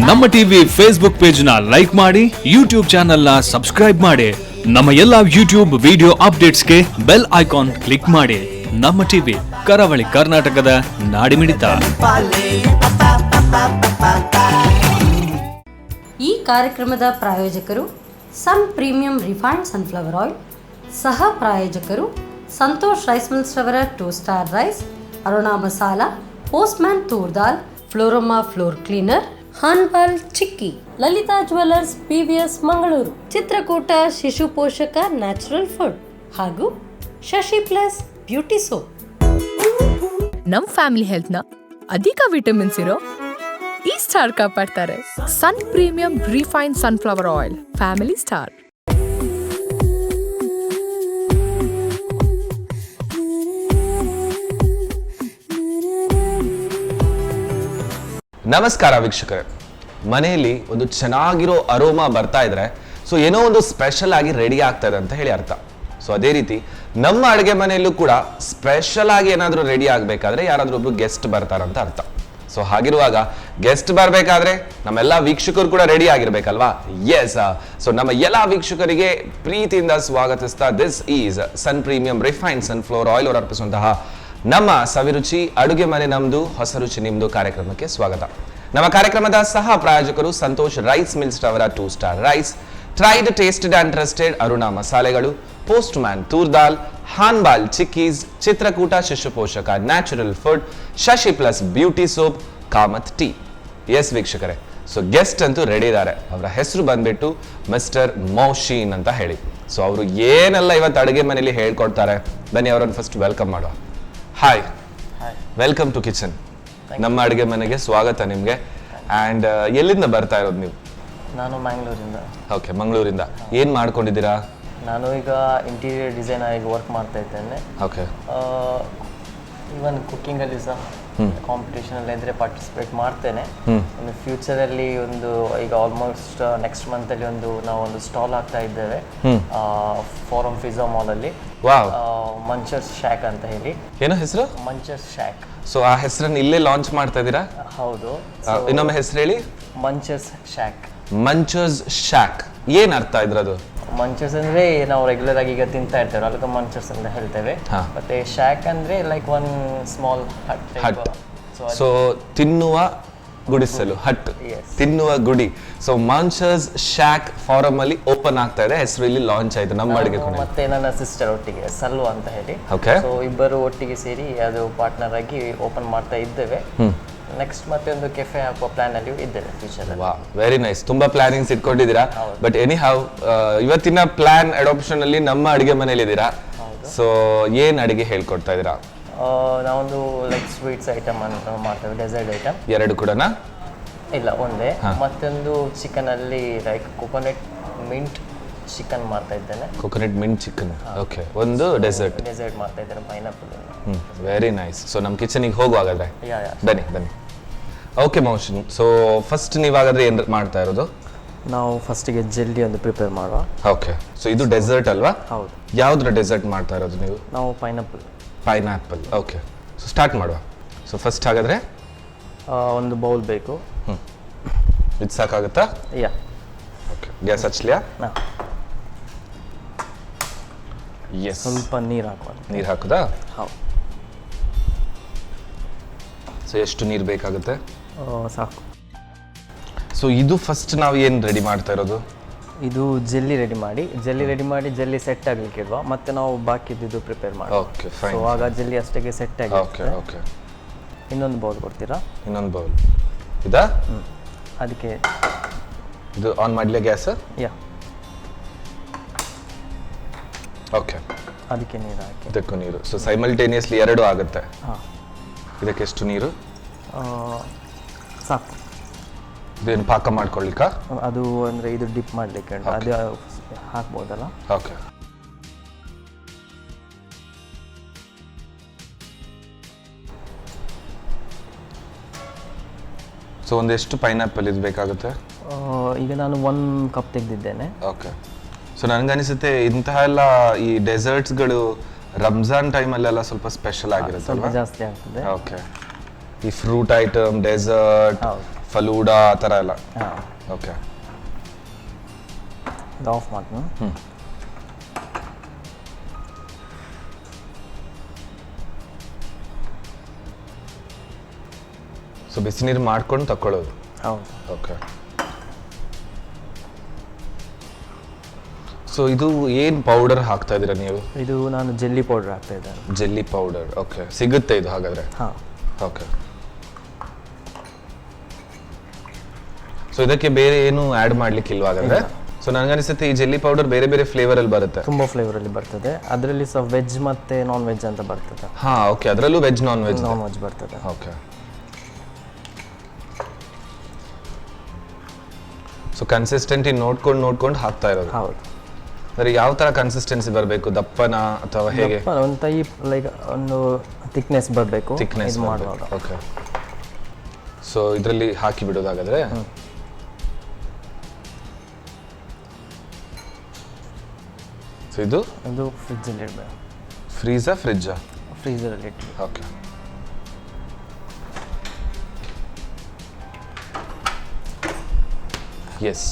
ನಮ್ಮ TV Facebook page ನ like ಮಾಡಿ, ಯೂಟ್ಯೂಬ್ ಚಾನೆಲ್ ನ ಸಬ್ಸ್ಕ್ರೈಬ್ ಮಾಡಿ. ನಮ್ಮ ಎಲ್ಲಾ ಯೂಟ್ಯೂಬ್ ವಿಡಿಯೋ ಅಪ್ಡೇಟ್ಸ್ಗೆ ಬೆಲ್ ಐಕಾನ್ ಕ್ಲಿಕ್ ಮಾಡಿ. ನಮ್ಮ ಟಿವಿ ಕರಾವಳಿ ಕರ್ನಾಟಕದ ನಾಡಿಮಿಡಿತ. ಈ ಕಾರ್ಯಕ್ರಮದ ಪ್ರಾಯೋಜಕರು sun premium refined sunflower oil, ಸಹ ಪ್ರಾಯೋಜಕರು ಸಂತೋಷ್ ರೈಸ್ ಮಿಲ್ಸ್ ರವರ 2 star rice, Aruna masala, Postman toor dal, Floroma floor cleaner, ಹಾನ್ಬಾಲ್ ಚಿಕ್ಕಿ, ಲಲಿತಾ ಜ್ಯುವೆಲ್ಲರ್ಸ್ PVS ಮಂಗಳೂರು, ಚಿತ್ರಕೂಟ ಶಿಶು ಪೋಷಕ ನ್ಯಾಚುರಲ್ ಫುಡ್ ಹಾಗೂ ಶಶಿ ಪ್ಲಸ್ ಬ್ಯೂಟಿ ಸೋಪ್. ನಮ್ ಫ್ಯಾಮಿಲಿ ಹೆಲ್ತ್ ನ ಅಧಿಕ ವಿಟಮಿನ್ಸ್ ಇರೋ ಈ ಸ್ಟಾರ್ ಕಾಪಾಡ್ತಾರೆ. Sun premium refine sunflower oil, family star. ನಮಸ್ಕಾರ ವೀಕ್ಷಕರೇ, ಮನೆಯಲ್ಲಿ ಒಂದು ಚೆನ್ನಾಗಿರೋ ಅರೋಮಾ ಬರ್ತಾ ಇದ್ರೆ ಸೊ ಏನೋ ಒಂದು ಸ್ಪೆಷಲ್ ಆಗಿ ರೆಡಿ ಆಗ್ತಾ ಇದೆ ಅಂತ ಹೇಳಿ ಅರ್ಥ. ಸೊ ಅದೇ ರೀತಿ ನಮ್ಮ ಅಡುಗೆ ಮನೆಯಲ್ಲೂ ಕೂಡ ಸ್ಪೆಷಲ್ ಆಗಿ ಏನಾದರೂ ರೆಡಿ ಆಗಬೇಕಾದ್ರೆ ಯಾರಾದರೂ ಒಬ್ರು ಗೆಸ್ಟ್ ಬರ್ತಾರಂತ ಅರ್ಥ. ಸೊ ಹಾಗಿರುವಾಗ ಗೆಸ್ಟ್ ಬರಬೇಕಾದ್ರೆ ನಮ್ಮೆಲ್ಲ ವೀಕ್ಷಕರು ಕೂಡ ರೆಡಿ ಆಗಿರ್ಬೇಕಲ್ವಾ? ಎಸ್. ಸೊ ನಮ್ಮ ಎಲ್ಲ ವೀಕ್ಷಕರಿಗೆ ಪ್ರೀತಿಯಿಂದ ಸ್ವಾಗತಿಸ್ತಾ this is sun premium refined sunflower oil ಅವರು ಅರ್ಪಿಸುವಂತಹ ನಮ್ಮ ಸವಿರುಚಿ ಅಡುಗೆ ಮನೆ ನಮ್ದು, ಹೊಸ ರುಚಿ ನಿಮ್ದು ಕಾರ್ಯಕ್ರಮಕ್ಕೆ ಸ್ವಾಗತ. ನಮ್ಮ ಕಾರ್ಯಕ್ರಮದ ಸಹ ಪ್ರಾಯೋಜಕರು ಸಂತೋಷ್ ರೈಸ್ ಮಿಲ್ಸ್ ರವರ 2 star rice, tried tasted and trusted Aruna ಮಸಾಲೆಗಳು, ಪೋಸ್ಟ್ ಮ್ಯಾನ್ ತೂರ್ ದಾಲ್, ಹಾನ್ಬಾಲ್ ಚಿಕ್ಕೀಸ್, ಚಿತ್ರಕೂಟ ಶಿಶು ಪೋಷಕ natural food, Shashi plus beauty soap, Kamath tea. Yes ವೀಕ್ಷಕರೇ, ಸೊ ಗೆಸ್ಟ್ ಅಂತೂ ರೆಡಿ ಇದ್ದಾರೆ. ಅವರ ಹೆಸರು ಬಂದ್ಬಿಟ್ಟು ಮಿಸ್ಟರ್ ಮೌಶೀನ್ ಅಂತ ಹೇಳಿ. ಸೊ ಅವರು ಏನೆಲ್ಲ ಇವತ್ತು ಅಡುಗೆ ಮನೆಯಲ್ಲಿ ಹೇಳ್ಕೊಡ್ತಾರೆ, ಬನ್ನಿ ಅವರನ್ನು ಫಸ್ಟ್ ವೆಲ್ಕಮ್ ಮಾಡುವ. Hi, welcome to kitchen. ನಮ್ಮ ಅಡುಗೆ ಮನೆಗೆ ಸ್ವಾಗತ ನಿಮಗೆ. ಆ್ಯಂಡ್ ಎಲ್ಲಿಂದ ಬರ್ತಾ ಇರೋದು ನೀವು? ನಾನು ಮ್ಯಾಂಗ್ಳೂರಿಂದ. ಓಕೆ, ಮಂಗಳೂರಿಂದ. ಏನು ಮಾಡ್ಕೊಂಡಿದ್ದೀರಾ? ನಾನು ಈಗ ಇಂಟೀರಿಯರ್ ಡಿಸೈನರ್ ಆಗಿ ವರ್ಕ್ ಮಾಡ್ತಾ ಇದ್ದೇನೆ. ಓಕೆ. ಈವನ್ ಕುಕ್ಕಿಂಗಲ್ಲಿ ಸಹ ಕಾಂಪಿಟೇಷನಲ್ಲಿ ಇದ್ದರೆ ಪಾರ್ಟಿಸಿಪೇಟ್ ಮಾಡ್ತೇನೆ. ಒಂದು ಫ್ಯೂಚರಲ್ಲಿ ಒಂದು ಈಗ ಆಲ್ಮೋಸ್ಟ್ ನೆಕ್ಸ್ಟ್ ಮಂತಲ್ಲಿ ನಾವು ಒಂದು ಸ್ಟಾಲ್ ಹಾಕ್ತಾ ಇದ್ದೇವೆ ಫೋರಮ್ ಫಿಝಾ ಮಾಲಲ್ಲಿ. ಮಂಚರ್ಸ್ ಶಾಕ್ ಅಂತ ಹೇಳಿ. ಏನೋ ಹೆಸರು? ಮಂಚರ್ಸ್ ಶಾಕ್. ಸೊ ಆ ಹೆಸರನ್ನು ಇಲ್ಲೇ ಲಾಂಚ್ ಮಾಡ್ತಾ ಇದ್ದೀರಾ? ಹೌದು. ಇನ್ನೊಮ್ಮೆ ಹೆಸರು ಹೇಳಿ. ಮಂಚರ್ಸ್ ಶಾಕ್. ಮಂಚರ್ಸ್ ಶಾಕ್ ಏನು ಅರ್ಥ ಇದ್ರದು? ಮಂಚರ್ಸ್ ಅಂದ್ರೆ ನಾವು ರೆಗ್ಯುಲರ್ ಆಗಿ ಈಗ ತಿಂತಾ ಇರ್ತೇವೆ, ಅದಕ್ಕೆ ಮಂಚರ್ಸ್ ಅಂತ ಹೇಳ್ತೇವೆ. ಮತ್ತೆ ಶಾಕ್ ಅಂದ್ರೆ ಲೈಕ್ ಒನ್ ಸ್ಮಾಲ್ ಹಟ್. ಸೊ ತಿನ್ನುವ ಗುಡಿಸಲು, ಹಟ್, ತಿನ್ನುವ ಗುಡಿ. ಸೊ ಮಂಚರ್ಸ್ ಶಾಕ್ ಫಾರಮ್ ಅಲ್ಲಿ ಓಪನ್ ಆಗ್ತಾ ಇದೆ, ಹೆಸರು ಇಲ್ಲಿ ಲಾಂಚ್ ಆಯ್ತು ನಮ್ಮ ಅಡುಗೆ ಕೋಣೆ. ಮತ್ತೆ ನನ್ನ ಸಿಸ್ಟರ್ ಒಟ್ಟಿಗೆ ಸಲ್ವಾ ಅಂತ ಹೇಳಿ. ಓಕೆ. ಸೊ ಇಬ್ಬರು ಒಟ್ಟಿಗೆ ಸೇರಿ ಅದು ಪಾರ್ಟ್ನರ್ ಆಗಿ ಓಪನ್ ಮಾಡ್ತಾ ಇದ್ದೇವೆ. ನೆಕ್ಸ್ಟ್ ಮತ್ತೆ ಒಂದು ಕೆಫೆ ಹಾಕುವ ಪ್ಲಾನ್ ಅಲ್ಲಿ ಇದ್ದೇವೆ ಫ್ಯೂಚರ್. Very nice. ತುಂಬಾ ಪ್ಲಾನಿಂಗ್ಸ್ ಇಟ್ಕೊಂಡಿದ್ದೀರಾ. ಬಟ್ ಎನಿ ಹೌ ಇವತ್ತಿನ ಪ್ಲಾನ್ ಅಡಾಪ್ಷನ್ ಅಲ್ಲಿ ನಮ್ಮ ಅಡುಗೆ ಮನೇಲಿ ಇದ್ದೀರಾ. ಸೊ ಏನ್ ಅಡುಗೆ ಹೇಳ್ಕೊಡ್ತಾ ಇದ್ದೀರಾ? ನಾವೊಂದು ಲೈಕ್ ಸ್ವೀಟ್ಸ್ ಐಟಮ್ ಅಂತ ಮಾಡ್ತೇವೆ, ಡೆಸರ್ಟ್ ಐಟಮ್. ಎರಡು ಕೂಡನಾ? ಇಲ್ಲ, ಒಂದೇ. ಮತ್ತೊಂದು ಚಿಕನ್ ಅಲ್ಲಿ ಲೈಕ್ ಕೊಕೊನಟ್ ಮಿಂಟ್ ಚಿಕನ್ ಮಾಡ್ತಾ ಇದ್ದೇನೆ. Coconut mint chicken. ಓಕೆ. ಒಂದು ಡೆಸರ್ಟ್ ಮಾಡ್ತಾ ಇದ್ದೇನೆ, ಪೈನಾಪಲ್. Very nice. ಸೊ ನಮ್ಮ ಕಿಚನಿಗೆ ಹೋಗುವಾಗಾದ್ರೆ ಬನ್ನಿ ಬನ್ನಿ. ಓಕೆ ಮೌಶನ್, ಸೊ ಫಸ್ಟ್ ನೀವಾಗಾದ್ರೆ ಏನು ಮಾಡ್ತಾ ಇರೋದು? ನಾವು ಫಸ್ಟಿಗೆ ಜೆಲ್ಲಿ ಒಂದು ಪ್ರಿಪೇರ್ ಮಾಡುವ. ಓಕೆ. ಸೊ ಇದು ಡೆಸರ್ಟ್ ಅಲ್ವಾ? ಹೌದು. ಯಾವ್ದ್ರ ಡೆಸರ್ಟ್ ಮಾಡ್ತಾ ಇರೋದು ನೀವು? ನಾವು ಪೈನಾಪಲ್. ಓಕೆ. ಸೊ ಸ್ಟಾರ್ಟ್ ಮಾಡುವ. ಸೊ ಫಸ್ಟ್ ಹಾಗಾದ್ರೆ ಒಂದು ಬೌಲ್ ಬೇಕು. ಇದು ಸಾಕಾಗುತ್ತಾ? ಯಾ. ಓಕೆ. ಗ್ಯಾಸ್ ಹಚ್ಚಲಿಯಾ? ಎಸ್. ಸ್ವಲ್ಪ ನೀರು ಹಾಕುವ. ನೀರು ಹಾಕುದಾ? ಹೌದು. ಸೊ ಎಷ್ಟು ನೀರು ಬೇಕಾಗುತ್ತೆ? ಸಾಕು. ಸೊ ಇದು ಫಸ್ಟ್ ನಾವು ಏನು ರೆಡಿ ಮಾಡ್ತಾ ಇರೋದು? ಇದು ಜೆಲ್ಲಿ ರೆಡಿ ಮಾಡಿ ಜೆಲ್ಲಿ ಸೆಟ್ ಆಗಲಿಕ್ಕೆ ಇಡುವ. ಮತ್ತೆ ನಾವು ಬಾಕಿದ್ದು ಪ್ರಿಪೇರ್ ಮಾಡಿ. Okay, fine. ಸೊ ಆಗ ಜೆಲ್ಲಿ ಅಷ್ಟಕ್ಕೆ ಸೆಟ್ ಆಗಿ. Okay okay. ಇನ್ನೊಂದು ಬೌಲ್ ಕೊಡ್ತೀರಾ? ಇನ್ನೊಂದು ಬೌಲ್ ಇದಾ? ಅದಕ್ಕೆ ಇದು ಆನ್ ಮಾಡಲಿಲ್ಲ ಗ್ಯಾಸ್? ಯಾ. ಓಕೆ. ಅದಕ್ಕೆ ನೀರು ಹಾಕಿ. ಇದಕ್ಕೂ ನೀರು. ಸೊ ಸೈಮಲ್ಟೇನಿಯಸ್ಲಿ ಎರಡು ಆಗುತ್ತೆ. ಹಾಂ. ಇದಕ್ಕೆ ಎಷ್ಟು ನೀರು? ಸಾಕು. ಇದೇನು ಪಾಕ ಮಾಡ್ಕೊಳ್ಳಿಕ್ಕ? ಅದು ಅಂದರೆ ಇದು ಡಿಪ್ ಮಾಡಲಿಕ್ಕೆ ಅದು ಹಾಕ್ಬೋದಲ್ಲ? ಓಕೆ. ಸೊ ಒಂದೆಷ್ಟು ಪೈನಾಪಲ್ ಇದು ಬೇಕಾಗುತ್ತೆ? ಈಗ ನಾನು 1 ಕಪ್ ತೆಗೆದಿದ್ದೇನೆ. ಓಕೆ. ಸೊ ನನಗನ್ನಿಸುತ್ತೆ ಇಂತಹ ಎಲ್ಲ ಈ ಡೆಸರ್ಟ್ಸ್ಗಳು ರಂಜಾನ್ ಟೈಮಲ್ಲೆಲ್ಲ ಸ್ವಲ್ಪ ಸ್ಪೆಷಲ್ ಆಗಿರುತ್ತೆ, ಸ್ವಲ್ಪ ಜಾಸ್ತಿ ಆಗ್ತದೆ. ಓಕೆ. ಈ ಫ್ರೂಟ್ ಐಟಮ್, ಡೆಸರ್ಟ್, ಹೌದು. ಫಲೂಡಾ ಆ ಥರ ಎಲ್ಲ. ಹಾಂ, ಓಕೆ. ಇದು ಆಫ್ ಮಾಡ್ತೀನಿ. ಸೊ ಬಿಸಿ ನೀರು ಮಾಡ್ಕೊಂಡು ತಕೊಳ್ಳೋದು. ಹೌದು. ಓಕೆ. ಸೊ ಇದು ಏನು ಪೌಡರ್ ಹಾಕ್ತಾ ಇದ್ದೀರಾ ನೀವು? ಇದು ನಾನು ಜೆಲ್ಲಿ ಪೌಡರ್ ಹಾಕ್ತಾ ಇದ್ದೇನೆ. Jelly powder. ಓಕೆ. ಸಿಗುತ್ತೆ ಇದು ಹಾಗಾದ್ರೆ? ಹಾಂ. ಓಕೆ. ಸೊ ಇದಕ್ಕೆ ಬೇರೆ ಏನು ಆ್ಯಡ್ ಮಾಡ್ಲಿಕ್ಕಿಲ್ವಾ ಹಾಗಾದ್ರೆ? ಸೊ ನನಗನ್ಸುತ್ತೆ ಈ ಜೆಲ್ಲಿ ಪೌಡರ್ ಬೇರೆ ಬೇರೆ ಫ್ಲೇವರಲ್ಲಿ ಬರುತ್ತೆ. ತುಂಬ ಫ್ಲೇವರಲ್ಲಿ ಬರ್ತದೆ. ಅದರಲ್ಲಿ ಸಹ ವೆಜ್ ಮತ್ತು ನಾನ್ ವೆಜ್ ಅಂತ ಬರ್ತದೆ. ಹಾಂ, ಓಕೆ. ಅದರಲ್ಲೂ ವೆಜ್ ನಾನ್ ವೆಜ್ ಬರ್ತದೆ. ಓಕೆ. ಸೊ ಕನ್ಸಿಸ್ಟೆಂಟಿ ನೋಡ್ಕೊಂಡು ಹಾಕ್ತಾ ಇರೋದು. ಹೌದು. ಅಂದರೆ ಯಾವ ಥರ ಕನ್ಸಿಸ್ಟೆನ್ಸಿ ಬರಬೇಕು? ದಪ್ಪನ ಅಥವಾ ಹೇಗೆ? ಒಂದು ಟೈಪ್ ಲೈಕ್ ಒಂದು ಥಿಕ್ನೆಸ್ ಬರಬೇಕು. ಥಿಕ್ನೆಸ್ ಮಾಡುವಾಗ. ಓಕೆ. ಸೊ ಇದರಲ್ಲಿ ಹಾಕಿ ಬಿಡೋದಾಗಾದ್ರೆ? ಸೊ ಇದು ಫ್ರಿಜ್ಜಲ್ಲಿ ಇಡಬೇಕು. ಫ್ರಿಜ್ಜಾ? ಫ್ರೀಸರಲ್ಲಿ ಇಟ್ಟು. ಓಕೆ. ಎಸ್.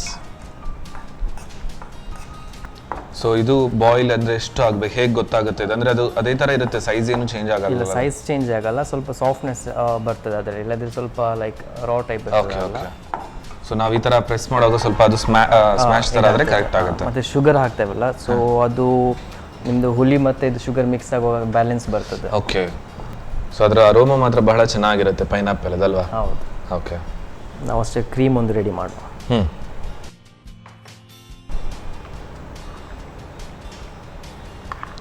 ಸೊ ಇದು ಬಾಯ್ಲ್ ಅಂದ್ರೆ ಎಷ್ಟು ಆಗ್ಬೇಕು? ಹೇಗೆ ಗೊತ್ತಾಗುತ್ತೆ ಇದು? ಅಂದ್ರೆ ಅದು ಅದೇ ತರ ಇರುತ್ತೆ, ಸೈಜ್ ಏನು ಚೇಂಜ್ ಆಗಲ್ಲ? ಇಲ್ಲ, ಸೈಜ್ ಚೇಂಜ್ ಆಗಲ್ಲ, ಸ್ವಲ್ಪ ಸಾಫ್ಟ್ನೆಸ್ ಬರ್ತದೆ ಅದರಲ್ಲಿ. ಇಲ್ಲದ್ರೆ ಸ್ವಲ್ಪ ಲೈಕ್ ರಾ ಟೈಪ್ ಓಕೆ. ಓಕೆ. ಸೊ ನಾವು ಈ ತರ ಪ್ರೆಸ್ ಮಾಡುವಾಗ ಸ್ವಲ್ಪ ಅದು ಸ್ಮ್ಯಾಶ್ ತರ ಆದ್ರೆ ಕರೆಕ್ಟ್ ಆಗುತ್ತೆ. ಮತ್ತೆ ಶುಗರ್ ಹಾಕ್ತೇವಲ್ಲ, ಸೊ ಅದು ನಿಮ್ದು ಹುಳಿ ಮತ್ತೆ ಇದು ಶುಗರ್ ಮಿಕ್ಸ್ ಆಗುವಾಗ ಬ್ಯಾಲೆನ್ಸ್ ಬರ್ತದೆ. ಓಕೆ. ಸೊ ಅದರ ಅರೋಮಾ ಮಾತ್ರ ಬಹಳ ಚೆನ್ನಾಗಿರುತ್ತೆ ಪೈನಾಪಲ್ ಅದಲ್ವಾ? ಹೌದು. ಓಕೆ. ನಾವು ಅಷ್ಟೇ ಕ್ರೀಮ್ ಒಂದು ರೆಡಿ ಮಾಡುವ.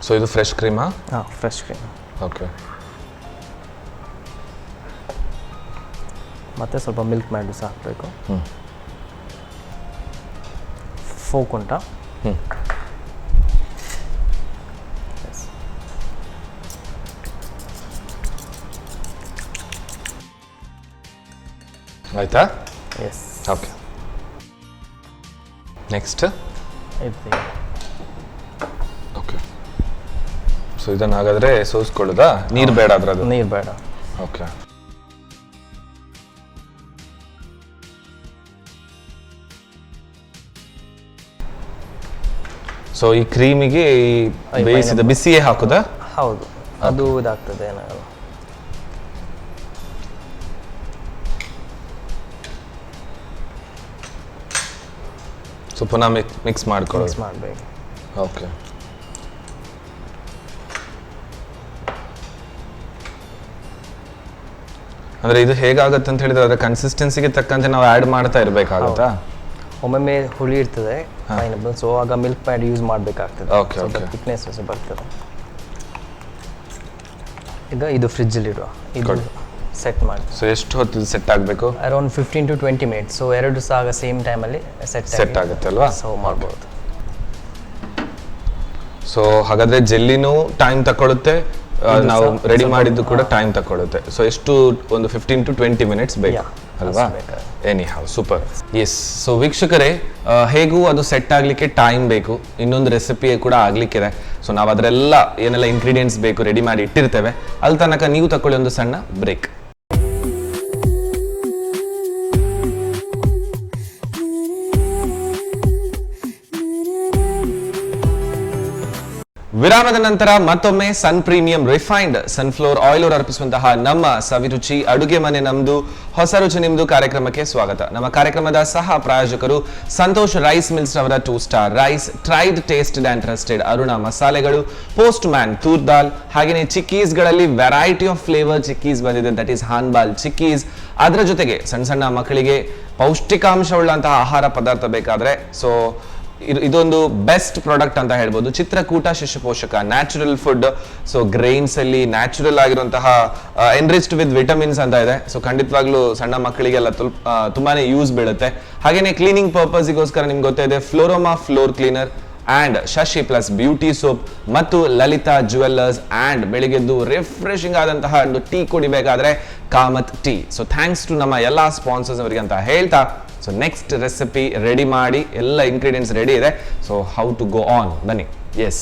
ಸೊ ಇದು ಫ್ರೆಶ್ ಕ್ರೀಮಾ? ಹಾಂ, ಫ್ರೆಶ್ ಕ್ರೀಮ್. ಓಕೆ. ಮತ್ತೆ ಸ್ವಲ್ಪ ಮಿಲ್ಕ್ ಮ್ಯಾಡು ಸಹ ಹಾಕಬೇಕು. ಫೋಕ್ ಉಂಟಾ? ಆಯ್ತಾ? ಎಸ್. ಓಕೆ. ನೆಕ್ಸ್ಟ್ ಇದು ಓಕೆ. ಸೊ ಇದನ್ನ ಹಾಗಾದ್ರೆ ಸೋಸ್ಕೊಳ್ಳೋದಾ? ನೀರು ಬೇಡ ಅದ್ರದ್ದು? ನೀರು ಬೇಡ. ಓಕೆ. ಸೊ ಈ ಕ್ರೀಮಿಗೆ ಬೇಯಿಸಿದ ಬಿಸಿಯೇ ಹಾಕುದಾ? ಹೌದು, ಅದು ಇದಾಗ್ತದೆ ಏನಾಗಲ್ಲ. ಸೊ ಪುನಃ ಮಿಕ್ಸ್ ಮಾಡ್ಕೊಳ್ಳೋದು. ಮಿಕ್ಸ್ ಮಾಡಬೇಕು. ಓಕೆ. ಅಂದ್ರೆ ಇದು ಹೇಗಾಗುತ್ತೆ ಅಂತ ಹೇಳಿದ್ರೆ ಅದರ ಕನ್ಸಿಸ್ಟೆನ್ಸಿಗೆ ತಕ್ಕಂತೆ ನಾವು ಆ್ಯಡ್ ಮಾಡ್ತಾ ಇರಬೇಕಾಗುತ್ತಾ? ಒಮ್ಮೊಮ್ಮೆ ಹುಳಿ ಇರ್ತದೆ ಪೈನಾಪಲ್, ಸೊ ಆಗ ಮಿಲ್ಕ್ ಪ್ಯಾಡ್ ಯೂಸ್ ಮಾಡಬೇಕಾಗ್ತದೆ. ಓಕೆ. ಓಕೆ. ಥಿಕ್ನೆಸ್ ಬರ್ತದೆ. ಈಗ ಇದು ಫ್ರಿಜ್ಜಲ್ಲಿ ಇಡುವ. ಇದು ಸೆಟ್ ಮಾಡಿ. ಸೊ ಎಷ್ಟು ಹೊತ್ತು ಸೆಟ್ ಆಗಬೇಕು? Around 15 to 20 minutes. ಸೊ ಎರಡು ಸಹ ಆಗ ಸೇಮ್ ಟೈಮಲ್ಲಿ ಸೆಟ್ ಆಗುತ್ತೆ ಅಲ್ವಾ? ಸರ್ವ್ ಮಾಡ್ಬೋದು. ಸೊ ಹಾಗಾದ್ರೆ ಜೆಲ್ಲಿನೂ ಟೈಮ್ ತಗೊಳುತ್ತೆ, ನಾವು ರೆಡಿ ಮಾಡಿದ್ದು ಕೂಡ ಟೈಮ್ ತಗೊಳುತ್ತೆ. ಸೊ ಎಷ್ಟು ಒಂದು 15 to 20 minutes ಬೇಕು ಅಲ್ವಾ? Anyhow, super. Yes. So ವೀಕ್ಷಕರೇ, ಹೇಗೂ ಅದು ಸೆಟ್ ಆಗಲಿಕ್ಕೆ ಟೈಮ್ ಬೇಕು. ಇನ್ನೊಂದು ರೆಸಿಪಿ ಕೂಡ ಆಗ್ಲಿಕ್ಕಿದೆ. ಸೊ ನಾವು ಅದರೆಲ್ಲ ಏನೆಲ್ಲ ಇಂಗ್ರೀಡಿಯೆಂಟ್ಸ್ ಬೇಕು ರೆಡಿ ಮಾಡಿ ಇಟ್ಟಿರ್ತೇವೆ. ಅಲ್ಲಿ ತನಕ ನೀವು ತಗೊಳ್ಳಿ ಒಂದು ಸಣ್ಣ ಬ್ರೇಕ್. ವಿರಾಮದ ನಂತರ ಮತ್ತೊಮ್ಮೆ ಸನ್ ಪ್ರೀಮಿಯಂ ರಿಫೈನ್ಡ್ ಸನ್ಫ್ಲವರ್ ಆಯಿಲ್ ಅವರು ಅರ್ಪಿಸುವಂತಹ ನಮ್ಮ ಸವಿರುಚಿ ಅಡುಗೆ ಮನೆ ನಮ್ದು ಹೊಸ ರುಚಿ ನಿಮ್ದು ಕಾರ್ಯಕ್ರಮಕ್ಕೆ ಸ್ವಾಗತ. ನಮ್ಮ ಕಾರ್ಯಕ್ರಮದ ಸಹ ಪ್ರಾಯೋಜಕರು ಸಂತೋಷ್ ರೈಸ್ ಮಿಲ್ಸ್ ರವರ 2 star rice, tried, tasted and trusted Aruna ಮಸಾಲೆಗಳು, ಪೋಸ್ಟ್ ಮ್ಯಾನ್ ತೂರ್ ದಾಲ್, ಹಾಗೆಯೇ ಚಿಕ್ಕೀಸ್ ಗಳಲ್ಲಿ ವೆರೈಟಿ ಆಫ್ ಫ್ಲೇವರ್ ಚಿಕ್ಕೀಸ್ ಬಂದಿದೆ, ದಟ್ ಈಸ್ ಹಾನ್ಬಾಲ್ ಚಿಕ್ಕೀಸ್. ಅದರ ಜೊತೆಗೆ ಸಣ್ಣ ಸಣ್ಣ ಮಕ್ಕಳಿಗೆ ಪೌಷ್ಟಿಕಾಂಶವುಳ್ಳಂತಹ ಆಹಾರ ಪದಾರ್ಥ ಬೇಕಾದ್ರೆ ಸೊ ಇದೊಂದು ಬೆಸ್ಟ್ ಪ್ರಾಡಕ್ಟ್ ಅಂತ ಹೇಳ್ಬೋದು. ಚಿತ್ರಕೂಟ ಶಿಶು ಪೋಷಕ ನ್ಯಾಚುರಲ್ ಫುಡ್. ಸೊ ಗ್ರೈನ್ಸ್ ಅಲ್ಲಿ ನ್ಯಾಚುರಲ್ ಆಗಿರುವಂತಹ ಎನ್ರಿಚ್ಡ್ ವಿತ್ ವಿಟಮಿನ್ಸ್ ಅಂತ ಇದೆ. ಸೊ ಖಂಡಿತವಾಗ್ಲೂ ಸಣ್ಣ ಮಕ್ಕಳಿಗೆಲ್ಲ ತುಂಬಾನೇ ಯೂಸ್ ಬೀಳುತ್ತೆ. ಹಾಗೇನೆ ಕ್ಲೀನಿಂಗ್ ಪರ್ಪಸ್ಗೋಸ್ಕರ ನಿಮ್ಗೆ ಗೊತ್ತಿದೆ Floroma floor cleaner and Shashi plus beauty soap ಮತ್ತು ಲಲಿತಾ ಜುವೆಲ್ಲರ್ಸ್ ಅಂಡ್ ಬೆಳಿಗ್ಗೆದ್ದು ರಿಫ್ರೆಶಿಂಗ್ ಆದಂತಹ ಒಂದು ಟೀ ಕುಡಿಬೇಕಾದ್ರೆ Kamath tea. So thanks to ನಮ್ಮ ಎಲ್ಲಾ ಸ್ಪಾನ್ಸರ್ಸ್ ಅವರಿಗೆ ಅಂತ ಹೇಳ್ತಾ, ಸೊ ನೆಕ್ಸ್ಟ್ ರೆಸಿಪಿ ರೆಡಿ ಮಾಡಿ, ಎಲ್ಲ ಇಂಗ್ರೀಡಿಯೆಂಟ್ಸ್ ರೆಡಿ ಇದೆ. So how to go on, ಬನ್ನಿ. Yes.